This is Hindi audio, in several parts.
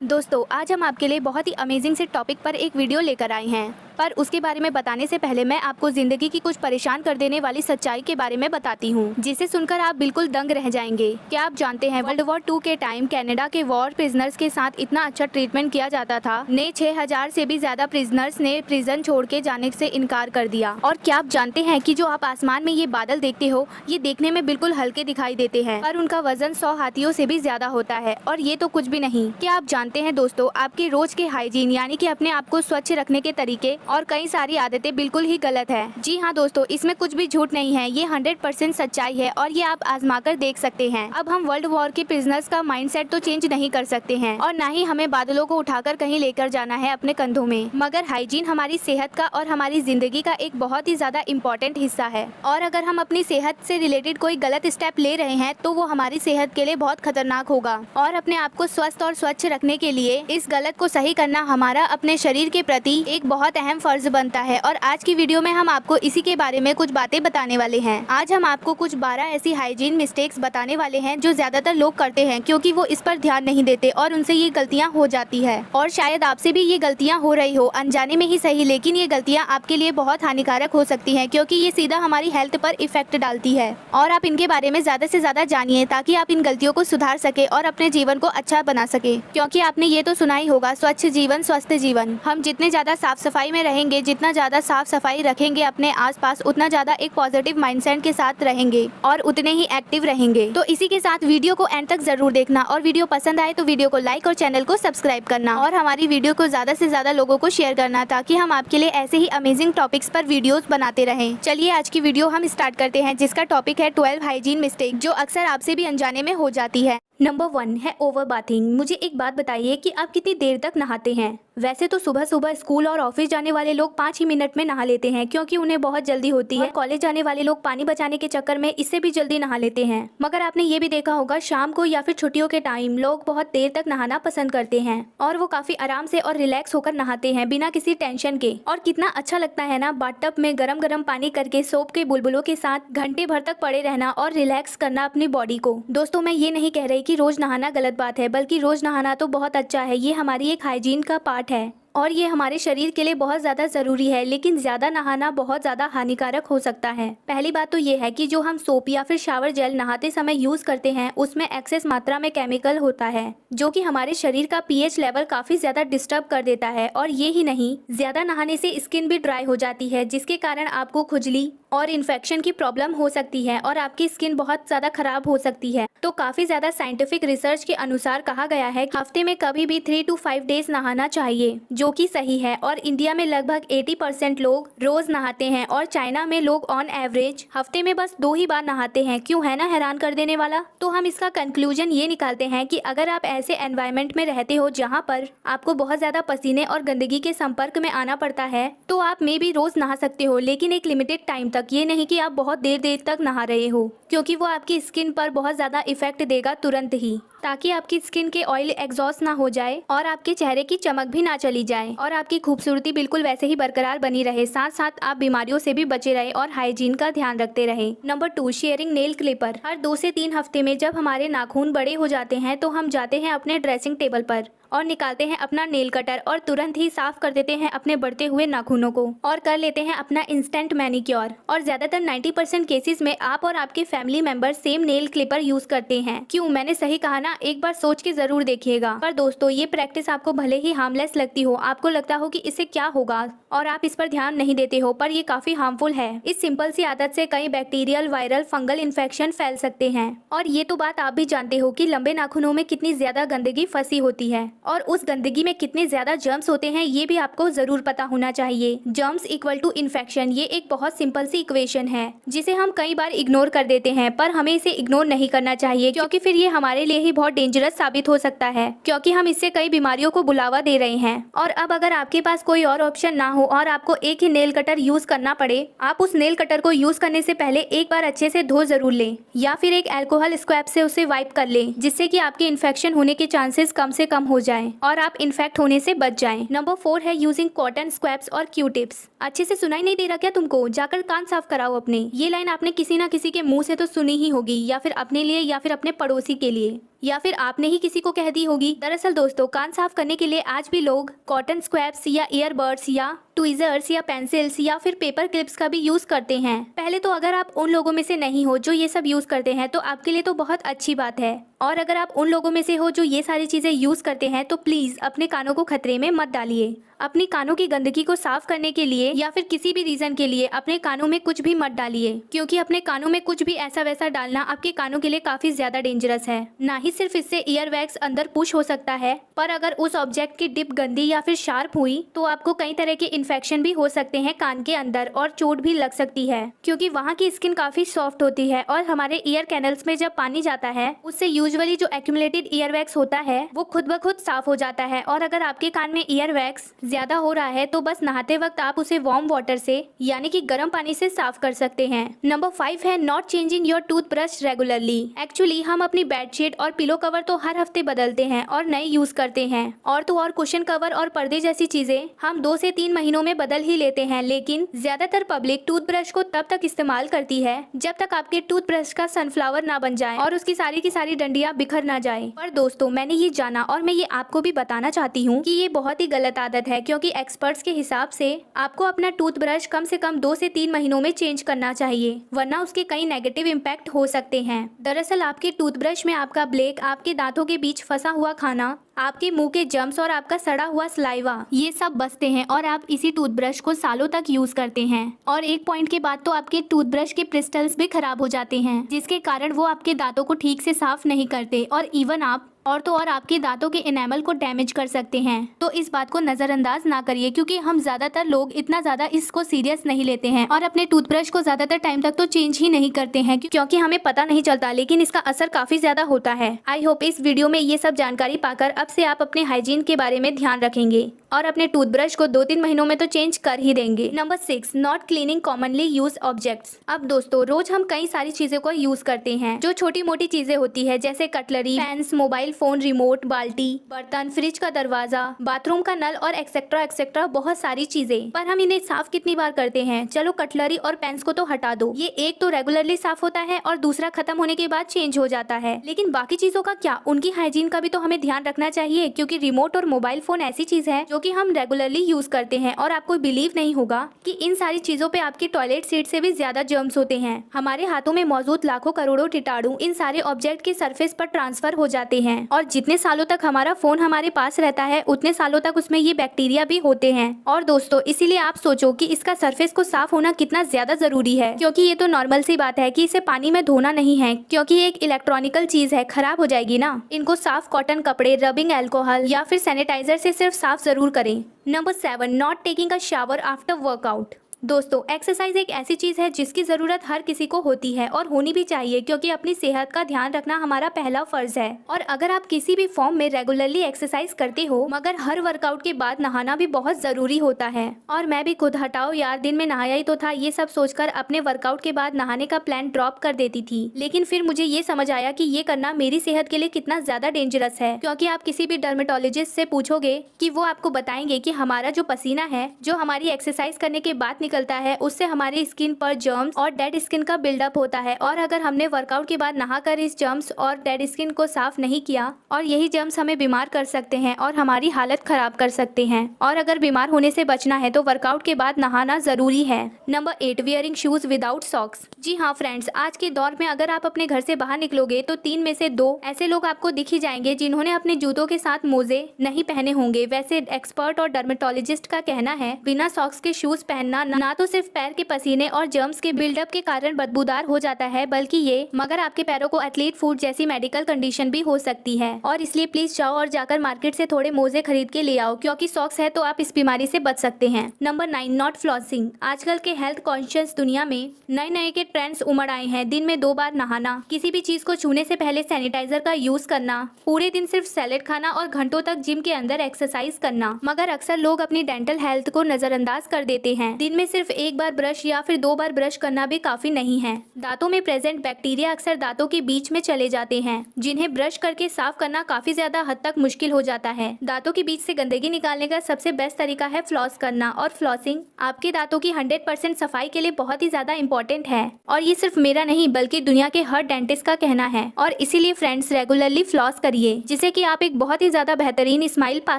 दोस्तों, आज हम आपके लिए बहुत ही अमेजिंग से टॉपिक पर एक वीडियो लेकर आए हैं। पर उसके बारे में बताने से पहले मैं आपको जिंदगी की कुछ परेशान कर देने वाली सच्चाई के बारे में बताती हूँ, जिसे सुनकर आप बिल्कुल दंग रह जाएंगे। क्या आप जानते हैं वर्ल्ड वॉर 2 के टाइम कनाडा के वॉर प्रिजनर्स के साथ इतना अच्छा ट्रीटमेंट किया जाता था ने 6000 से भी ज्यादा प्रिजनर्स ने प्रिजन छोड़ के जाने से इनकार कर दिया। और क्या आप जानते हैं कि जो आप आसमान में ये बादल देखते हो, ये देखने में बिल्कुल हल्के दिखाई देते हैं, पर उनका वजन 100 हाथियों से भी ज्यादा होता है। और ये तो कुछ भी नहीं। क्या आप जानते हैं दोस्तों, आपके रोज के हाइजीन यानी कि अपने आप को स्वच्छ रखने के तरीके और कई सारी आदतें बिल्कुल ही गलत है। जी हाँ दोस्तों, इसमें कुछ भी झूठ नहीं है, ये 100% सच्चाई है और ये आप आजमा कर देख सकते हैं। अब हम वर्ल्ड वॉर के प्रिजनर्स का माइंडसेट तो चेंज नहीं कर सकते हैं और ना ही हमें बादलों को उठाकर कहीं लेकर जाना है अपने कंधों में, मगर हाइजीन हमारी सेहत का और हमारी जिंदगी का एक बहुत ही ज्यादा इम्पोर्टेंट हिस्सा है। और अगर हम अपनी सेहत से रिलेटेड कोई गलत स्टेप ले रहे हैं तो वो हमारी सेहत के लिए बहुत खतरनाक होगा। और अपने आप को स्वस्थ और स्वच्छ रखने के लिए इस गलत को सही करना हमारा अपने शरीर के प्रति एक बहुत अहम फर्ज बनता है। और आज की वीडियो में हम आपको इसी के बारे में कुछ बातें बताने वाले हैं। आज हम आपको कुछ 12 ऐसी हाइजीन मिस्टेक्स बताने वाले हैं जो ज्यादातर लोग करते हैं, क्योंकि वो इस पर ध्यान नहीं देते और उनसे ये गलतियां हो जाती है। और शायद आपसे भी ये गलतियां हो रही हो, अनजाने में ही सही, लेकिन ये गलतियां आपके लिए बहुत हानिकारक हो सकती है, क्योंकि ये सीधा हमारी हेल्थ पर इफेक्ट डालती है। और आप इनके बारे में ज्यादा से ज्यादा जानिए ताकि आप इन गलतियों को सुधार सके और अपने जीवन को अच्छा बना सके। क्योंकि आपने ये तो सुना ही होगा, स्वच्छ जीवन स्वस्थ जीवन। हम जितने ज्यादा साफ सफाई में रहेंगे, जितना ज्यादा साफ सफाई रखेंगे अपने आसपास, उतना ज्यादा एक पॉजिटिव माइंडसेट के साथ रहेंगे और उतने ही एक्टिव रहेंगे। तो इसी के साथ वीडियो को एंड तक जरूर देखना और वीडियो पसंद आए तो वीडियो को लाइक और चैनल को सब्सक्राइब करना और हमारी वीडियो को ज्यादा से ज्यादा लोगों को शेयर करना, ताकि हम आपके लिए ऐसे ही अमेजिंग टॉपिक्स पर वीडियोस बनाते रहें। चलिए आज की वीडियो हम स्टार्ट करते हैं, जिसका टॉपिक है 12 हाइजीन मिस्टेक जो अक्सर आपसे भी अनजाने में हो जाती है। नंबर 1 है ओवर बाथिंग। मुझे एक बात बताइए कि आप कितनी देर तक नहाते हैं? वैसे तो सुबह सुबह स्कूल और ऑफिस जाने वाले लोग 5 ही मिनट में नहा लेते हैं, क्योंकि उन्हें बहुत जल्दी होती है। कॉलेज जाने वाले लोग पानी बचाने के चक्कर में इससे भी जल्दी नहा लेते हैं। मगर आपने ये भी देखा होगा, शाम को या फिर छुट्टियों के टाइम लोग बहुत देर तक नहाना पसंद करते हैं और वो काफी आराम से और रिलैक्स होकर नहाते हैं बिना किसी टेंशन के। और कितना अच्छा लगता है ना, बाथटब में गरम गरम पानी करके सोप के बुलबुलों के साथ घंटे भर तक पड़े रहना और रिलैक्स करना अपनी बॉडी को। दोस्तों, मैं ये नहीं कह रही कि रोज नहाना गलत बात है, बल्कि रोज नहाना तो बहुत अच्छा है। ये हमारी एक हाइजीन का पार्ट है और ये हमारे शरीर के लिए बहुत ज़्यादा ज़रूरी है, लेकिन ज़्यादा नहाना बहुत ज़्यादा हानिकारक हो सकता है। पहली बात तो ये है कि जो हम सोप या फिर शावर जेल नहाते समय यूज़ करते हैं, उसमें एक्सेस मात्रा में केमिकल होता है, जो कि हमारे शरीर का पीएच लेवल काफ़ी ज़्यादा डिस्टर्ब कर देता है। और ये ही नहीं, ज़्यादा नहाने से स्किन भी ड्राई हो जाती है, जिसके कारण आपको खुजली और इन्फेक्शन की प्रॉब्लम हो सकती है और आपकी स्किन बहुत ज़्यादा खराब हो सकती है। तो काफ़ी ज़्यादा साइंटिफिक रिसर्च के अनुसार कहा गया है कि हफ्ते में कभी भी 3 to 5 डेज नहाना चाहिए, जो कि सही है। और इंडिया में लगभग 80% लोग रोज नहाते हैं और चाइना में लोग ऑन एवरेज हफ्ते में बस 2 ही बार नहाते हैं। क्यों, है ना हैरान कर देने वाला? तो हम इसका कंक्लूजन ये निकालते हैं कि अगर आप ऐसे एनवायरनमेंट में रहते हो जहाँ पर आपको बहुत ज़्यादा पसीने और गंदगी के संपर्क में आना पड़ता है, तो आप मे भी रोज नहा सकते हो, लेकिन एक लिमिटेड टाइम तक। ये नहीं कि आप बहुत देर देर तक नहा रहे हो, क्योंकि वो आपकी स्किन पर बहुत ज़्यादा इफेक्ट देगा तुरंत ही, ताकि आपकी स्किन के ऑयल एग्जॉस्ट ना हो जाए और आपके चेहरे की चमक भी ना चली जाए और आपकी खूबसूरती बिल्कुल वैसे ही बरकरार बनी रहे। साथ साथ आप बीमारियों से भी बचे रहे और हाइजीन का ध्यान रखते रहे। Number 2, sharing nail clipper. हर 2 से 3 हफ्ते में जब हमारे नाखून बड़े हो जाते हैं तो हम जाते हैं अपने ड्रेसिंग टेबल पर और निकालते हैं अपना नेल कटर और तुरंत ही साफ कर देते हैं अपने बढ़ते हुए नाखूनों को और कर लेते हैं अपना इंस्टेंट मैनिक्योर। और ज्यादातर 90% केसेस में आप और आपके family member same nail clipper use करते हैं। क्यों, मैंने सही कहा ना? एक बार सोच के जरूर देखिएगा। पर दोस्तों, ये प्रैक्टिस आपको भले ही हार्मलेस लगती हो, आपको लगता हो कि इससे क्या होगा और आप इस पर ध्यान नहीं देते हो, पर ये काफी हार्मफुल है। इस सिंपल सी आदत से कई बैक्टीरियल, वायरल, फंगल इन्फेक्शन फैल सकते हैं। और ये तो बात आप भी जानते हो कि लंबे नाखूनों में कितनी ज्यादा गंदगी फंसी होती है और उस गंदगी में कितने ज्यादा जर्म्स होते हैं, ये भी आपको जरूर पता होना चाहिए। जर्म्स इक्वल टू इन्फेक्शन, ये एक बहुत सिंपल सी इक्वेशन है जिसे हम कई बार इग्नोर कर देते हैं, पर हमें इसे इग्नोर नहीं करना चाहिए, क्योंकि फिर ये हमारे लिए ही बहुत डेंजरस साबित हो सकता है, क्योंकि हम इससे कई बीमारियों को बुलावा दे रहे हैं। और अब अगर आपके पास कोई और ऑप्शन ना हो और आपको एक ही नेल कटर यूज करना पड़े, आप उस नेल कटर को यूज करने से पहले एक बार अच्छे से धो जरूर लें या फिर एक अल्कोहल स्क्वैब से उसे वाइप कर लें, जिससे कि आपके इन्फेक्शन होने के चांसेस कम से कम हो जाएं और आप इन्फेक्ट होने से बच जाएं। नंबर 4 है यूजिंग कॉटन स्क्वैब्स और क्यू टिप्स। अच्छे से सुनाई नहीं दे रहा क्या तुमको? जाकर कान साफ कराओ अपने। ये लाइन आपने किसी ना किसी के मुंह से तो सुनी ही होगी, या फिर अपने लिए या फिर अपने पड़ोसी के लिए। या फिर आपने ही किसी को कह दी होगी। दरअसल दोस्तों, कान साफ करने के लिए आज भी लोग कॉटन स्क्वैब्स या ईयरबड्स या ट्वीजर्स या पेंसिल्स या फिर पेपर क्लिप्स का भी यूज करते हैं। पहले तो अगर आप उन लोगों में से नहीं हो जो ये सब यूज करते हैं तो आपके लिए तो बहुत अच्छी बात है, और अगर आप उन लोगों में से हो जो ये सारी चीजें यूज करते हैं तो प्लीज अपने कानों को खतरे में मत डालिए। अपनी कानों की गंदगी को साफ करने के लिए या फिर किसी भी रीजन के लिए अपने कानों में कुछ भी मत डालिए, क्योंकि अपने कानों में कुछ भी ऐसा वैसा डालना आपके कानों के लिए काफी ज्यादा डेंजरस है। ना ही सिर्फ इससे ईयर वैक्स अंदर पुश हो सकता है, पर अगर उस ऑब्जेक्ट की डिप गंदी या फिर शार्प हुई तो आपको कई तरह के इन्फेक्शन भी हो सकते हैं कान के अंदर, और चोट भी लग सकती है, क्योंकि वहाँ की स्किन काफी सॉफ्ट होती है और हमारे ईयर कैनल्स में जब पानी जाता है उससे यूजुअली जो एक्यूमुलेटेड ईयर वैक्स होता है वो खुद ब खुद साफ हो जाता है। और अगर आपके कान में ईयर वैक्स ज्यादा हो रहा है तो बस नहाते वक्त आप उसे वार्म वाटर से यानी कि गर्म पानी से साफ कर सकते हैं। नंबर 5 है not changing your toothbrush regularly. Actually हम अपनी बेडशीट और पिलो कवर तो हर हफ्ते बदलते हैं और नए यूज करते हैं, और तो और कुशन कवर और पर्दे जैसी चीजें हम 2 से 3 महीनों में बदल ही लेते हैं। लेकिन ज्यादातर पब्लिक टूथब्रश को तब तक इस्तेमाल करती है जब तक आपके टूथब्रश का सनफ्लावर ना बन जाए और उसकी सारी की सारी डंडियां बिखर ना जाए। पर दोस्तों, मैंने ये जाना और मैं ये आपको भी बताना चाहती हूँ कि ये बहुत ही गलत आदत है, क्योंकि एक्सपर्ट्स के हिसाब से आपको अपना टूथब्रश कम से कम 2 से 3 महीनों में चेंज करना चाहिए, वरना उसके कई नेगेटिव इम्पैक्ट हो सकते हैं। दरअसल आपके टूथब्रश में आपका ब्लेक, आपके दांतों के बीच फंसा हुआ खाना, आपके मुंह के जम्स और आपका सड़ा हुआ सलाइवा, ये सब बचते हैं और आप इसी टूथब्रश को सालों तक यूज करते हैं। और एक पॉइंट के बाद तो आपके टूथब्रश के क्रिस्टल्स भी खराब हो जाते हैं, जिसके कारण वो आपके दांतों को ठीक से साफ नहीं करते और इवन आप और तो और आपके दांतों के एनामल को डैमेज कर सकते हैं। तो इस बात को नजरअंदाज ना करिए, क्योंकि हम ज्यादातर लोग इतना ज्यादा इसको सीरियस नहीं लेते हैं और अपने टूथब्रश को ज्यादातर टाइम तक तो चेंज ही नहीं करते हैं, क्योंकि हमें पता नहीं चलता, लेकिन इसका असर काफी ज्यादा होता है। आई होप इस वीडियो में ये सब जानकारी पाकर अब से आप अपने हाइजीन के बारे में ध्यान रखेंगे और अपने टूथब्रश को 2-3 महीनों में तो चेंज कर ही देंगे। Number 6 not cleaning commonly use objects. अब दोस्तों, रोज हम कई सारी चीजों को यूज करते हैं जो छोटी मोटी चीजें होती है, जैसे cutlery, pens, mobile phone, remote, बाल्टी, बर्तन, फ्रिज का दरवाजा, बाथरूम का नल और एक्सेट्रा एक्सेट्रा, बहुत सारी चीजें। पर हम इन्हें साफ कितनी बार करते हैं? चलो कटलरी और पेन्स को तो हटा दो, ये एक तो रेगुलरली साफ होता है और दूसरा खत्म होने के बाद चेंज हो जाता है, लेकिन बाकी चीजों का क्या? उनकी हाइजीन का भी तो हमें ध्यान रखना चाहिए, क्योंकि रिमोट और मोबाइल फोन ऐसी चीज है जो कि हम रेगुलरली यूज करते हैं और आपको बिलीव नहीं होगा कि इन सारी चीजों पे आपकी टॉयलेट सीट से भी ज्यादा जर्म्स होते हैं। हमारे हाथों में मौजूद लाखों करोड़ों कीटाणु इन सारे ऑब्जेक्ट के सरफेस पर ट्रांसफर हो जाते हैं, और जितने सालों तक हमारा फोन हमारे पास रहता है उतने सालों तक उसमें ये बैक्टीरिया भी होते हैं। और दोस्तों, इसीलिए आप सोचो कि इसका सरफेस को साफ होना कितना ज्यादा जरूरी है, क्योंकि ये तो नॉर्मल सी बात है कि इसे पानी में धोना नहीं है, क्योंकि ये एक इलेक्ट्रॉनिकल चीज है, खराब हो जाएगी ना। इनको साफ कॉटन कपड़े, रबिंग एल्कोहल या फिर सैनिटाइजर से सिर्फ साफ जरूर करें। Number 7 not taking a shower after workout. दोस्तों, एक्सरसाइज एक ऐसी चीज है जिसकी जरूरत हर किसी को होती है और होनी भी चाहिए, क्योंकि अपनी सेहत का ध्यान रखना हमारा पहला फर्ज है। और अगर आप किसी भी फॉर्म में रेगुलरली एक्सरसाइज करते हो, मगर हर वर्कआउट के बाद नहाना भी बहुत जरूरी होता है। और मैं भी खुद, हटाओ यार, दिन में नहाया ही तो था, ये सब सोचकर अपने वर्कआउट के बाद नहाने का प्लान ड्रॉप कर देती थी। लेकिन फिर मुझे ये समझ आया कि ये करना मेरी सेहत के लिए कितना ज्यादा डेंजरस है, क्योंकि आप किसी भी डर्मेटोलॉजिस्ट से पूछोगे कि वो आपको बताएंगे कि हमारा जो पसीना है, जो हमारी एक्सरसाइज करने के बाद निकलता है, उससे हमारी स्किन पर जर्म्स और डेड स्किन का बिल्डअप होता है। और अगर हमने वर्कआउट के बाद नहाकर इस जर्म्स और डेड स्किन को साफ नहीं किया, और यही जर्म्स हमें बीमार कर सकते हैं और हमारी हालत खराब कर सकते हैं। और अगर बीमार होने से बचना है तो वर्कआउट के बाद नहाना जरूरी है। Number 8 wearing shoes without socks. जी हाँ फ्रेंड्स, आज के दौर में अगर आप अपने घर से बाहर निकलोगे तो 3 में से 2 ऐसे लोग आपको दिख ही जाएंगे जिन्होंने अपने जूतों के साथ मोजे नहीं पहने होंगे। वैसे एक्सपर्ट और डर्मेटोलॉजिस्ट का कहना है बिना सॉक्स के शूज पहनना ना तो सिर्फ पैर के पसीने और जर्म्स के बिल्डअप के कारण बदबूदार हो जाता है, बल्कि ये मगर आपके पैरों को एथलीट फूट जैसी मेडिकल कंडीशन भी हो सकती है। और इसलिए प्लीज जाओ और जाकर मार्केट से थोड़े मोजे खरीद के ले आओ, क्योंकि सॉक्स है तो आप इस बीमारी से बच सकते हैं। Number 9 not flossing. आजकल के हेल्थ कॉन्शियस दुनिया में नए नए के ट्रेंड्स उमड़ आए हैं। दिन में 2 बार नहाना, किसी भी चीज को छूने से पहले सैनिटाइजर का यूज करना, पूरे दिन सिर्फ सैलेड खाना और घंटों तक जिम के अंदर एक्सरसाइज करना। मगर अक्सर लोग अपनी डेंटल हेल्थ को नजरअंदाज कर देते हैं। दिन में सिर्फ एक बार ब्रश या फिर 2 बार ब्रश करना भी काफी नहीं है। दांतों में प्रेजेंट बैक्टीरिया अक्सर दांतों के बीच में चले जाते हैं, जिन्हें ब्रश करके साफ करना काफी ज्यादा हद तक मुश्किल हो जाता है। दांतों के बीच से गंदगी निकालने का सबसे बेस्ट तरीका है फ्लॉस करना, और फ्लॉसिंग आपके दांतों की 100% सफाई के लिए बहुत ही ज्यादा इंपॉर्टेंट है। और ये सिर्फ मेरा नहीं बल्कि दुनिया के हर डेंटिस्ट का कहना है। और इसीलिए फ्रेंड्स, रेगुलरली फ्लॉस करिए, जिससे कि आप एक बहुत ही ज्यादा बेहतरीन स्माइल पा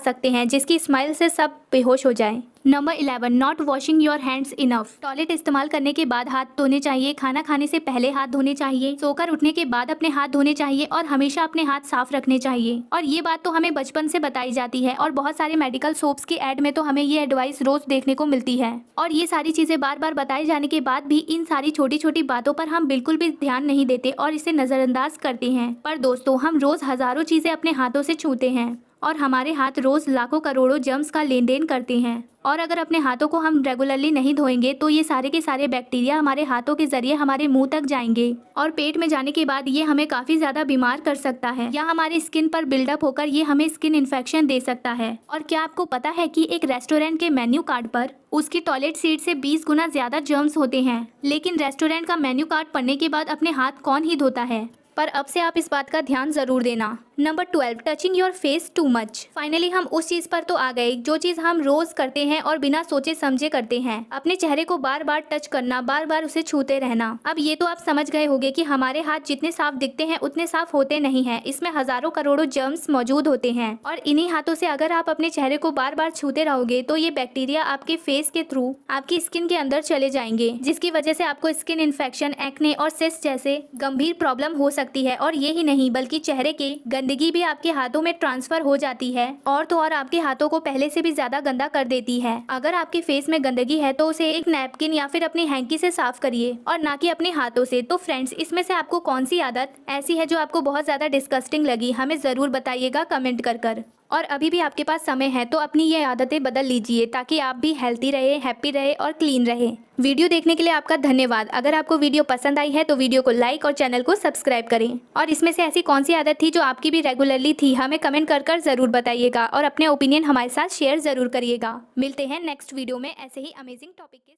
सकते हैं, जिसकी स्माइल से सब बेहोश हो जाएं। Number 11, not washing your hands enough. Toilet इस्तेमाल करने के बाद हाथ धोने चाहिए, खाना खाने से पहले हाथ धोने चाहिए, सोकर उठने के बाद अपने हाथ धोने चाहिए और हमेशा अपने हाथ साफ रखने चाहिए। और ये बात तो हमें बचपन से बताई जाती है और बहुत सारे मेडिकल सोप्स की एड में तो हमें ये एडवाइस रोज देखने को मिलती है। और ये सारी चीजें बार बार बताए जाने के बाद भी इन सारी छोटी छोटी बातों पर हम बिल्कुल भी ध्यान नहीं देते और इसे नजरअंदाज करते हैं। पर दोस्तों, हम रोज हजारों चीजें अपने हाथों से छूते हैं और हमारे हाथ रोज लाखों करोड़ों जर्म्स का लेन देन करते हैं। और अगर अपने हाथों को हम रेगुलरली नहीं धोएंगे तो ये सारे के सारे बैक्टीरिया हमारे हाथों के जरिए हमारे मुंह तक जाएंगे और पेट में जाने के बाद ये हमें काफी ज्यादा बीमार कर सकता है, या हमारी स्किन पर बिल्डअप होकर ये हमें स्किन इन्फेक्शन दे सकता है। और क्या आपको पता है कि एक रेस्टोरेंट के मेन्यू कार्ड पर उसकी टॉयलेट सीट से 20 गुना ज्यादा जर्म्स होते हैं, लेकिन रेस्टोरेंट का मेन्यू कार्ड पढ़ने के बाद अपने हाथ कौन ही धोता है। पर अब से आप इस बात का ध्यान जरूर देना। Number 12, touching your face too much. Finally हम उस चीज पर तो आ गए जो चीज हम रोज करते हैं और बिना सोचे समझे करते हैं, अपने चेहरे को बार बार टच करना, बार बार उसे छूते रहना। अब ये तो आप समझ गए होंगे कि हमारे हाथ जितने साफ दिखते हैं उतने साफ होते नहीं हैं, इसमें हजारों करोड़ों जर्म्स मौजूद होते हैं। और इन्हीं हाथों से अगर आप अपने चेहरे को बार बार छूते रहोगे तो ये बैक्टीरिया आपके फेस के थ्रू आपकी स्किन के अंदर चले जाएंगे, जिसकी वजह से आपको स्किन इन्फेक्शन, एक्ने और सिस्ट जैसे गंभीर प्रॉब्लम हो सकती है। और यही नहीं बल्कि चेहरे के गंदगी भी आपके हाथों में ट्रांसफर हो जाती है और तो और आपके हाथों को पहले से भी ज्यादा गंदा कर देती है। अगर आपके फेस में गंदगी है तो उसे एक नैपकिन या फिर अपनी हैंकी से साफ करिए और ना कि अपने हाथों से। तो फ्रेंड्स, इसमें से आपको कौन सी आदत ऐसी है जो आपको बहुत ज्यादा डिस्गस्टिंग लगी, हमें जरूर बताइएगा कमेंट कर। और अभी भी आपके पास समय है तो अपनी ये आदतें बदल लीजिए ताकि आप भी हेल्थी रहे, हैप्पी रहे और क्लीन रहे। वीडियो देखने के लिए आपका धन्यवाद। अगर आपको वीडियो पसंद आई है तो वीडियो को लाइक और चैनल को सब्सक्राइब करें। और इसमें से ऐसी कौन सी आदत थी जो आपकी भी रेगुलरली थी, हमें कमेंट कर जरूर बताइएगा और अपने ओपिनियन हमारे साथ शेयर जरूर करिएगा। मिलते हैं नेक्स्ट वीडियो में ऐसे ही अमेजिंग टॉपिक के